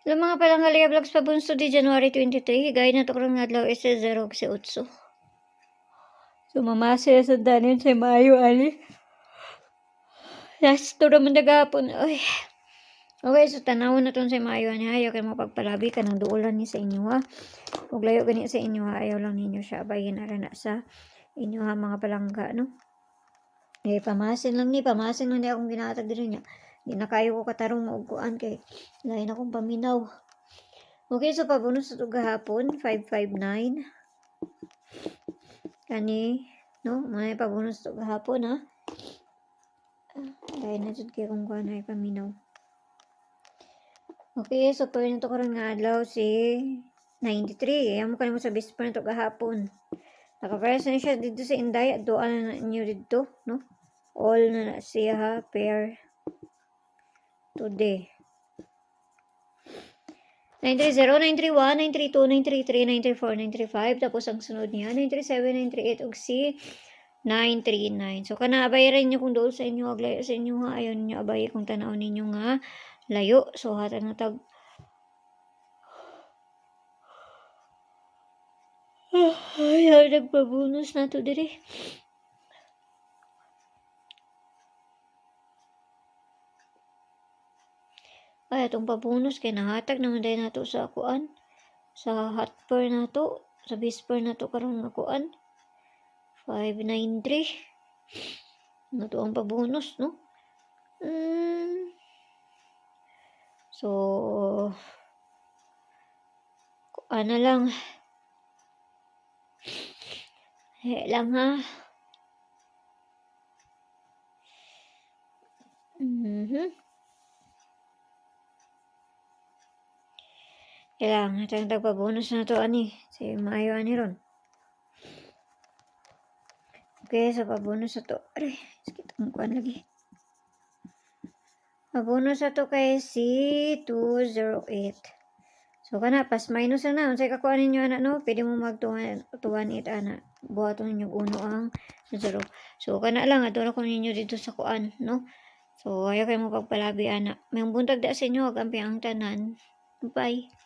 Sa mga palanggalia vlogs pabunso di January 23, gaya na to karong adlaw is 0 kasi 8. So mamasa sa danin sa Mayo ali. Last to naman nagapon. Ay. Okay, so tanawon na to sa Mayo ani ayaw kay mapagpalabi ka ng duulan ni sa inyo ha. Ug layo gani sa inyo ha, ayaw lang ninyo siya bayin ara na sa inyo ha mga palangga no. Pamasin lang ni akong ginatag diri niya. Di na kayo ko katarong maugkuan kay lain akong paminaw. Okay, so pabunus ito gahapon, 559. Kani, no? May pabunus ito gahapon, ha? Dahil na dyan kayo kung kuhan ay paminaw. Okay, so pwede na ito karoon nga adlaw si 93. Ayaw mo ka naman sa bispo na ito gahapon. Nakaparasa na siya dito sa Inday. Doon na nyo dito, no? All na siya ha, pair today. 930, 931, 932, 933, 934, 935. Tapos ang sunod niya, 937, 938 ug si 939. So kana abayaran niyo kung doon sa inyo ag layo sa inyo ha. Ayon niyo abay kung tanaw ninyo nga layo. So hatan nga tag ay nagpabonus na to diri. Ay, itong pabonus kay nahatag naman dahil nato sa kuan. Sa hotper nato. Sa bisper nato karon nga kuan. 593. Nato ang pabonus, no? So, kuan na lang. Lang ha. Kailangan natin tagpabonus na to ani. Si maayo ani ron. Okay, so pabonus na to. Aray, sakit ang kuan lagi. Pabonus na to kay C208. So kana pas minus na unsay kakuan ninyo ana no? Pwede mo mag 218 ana. Buhaton ninyo uno ang 0. So kana lang ato na ko ninyo dito sa kuan, no? So ayaw kayo mo pagpalabi ana. May buntag da sa inyo ag ang tanan. Bye.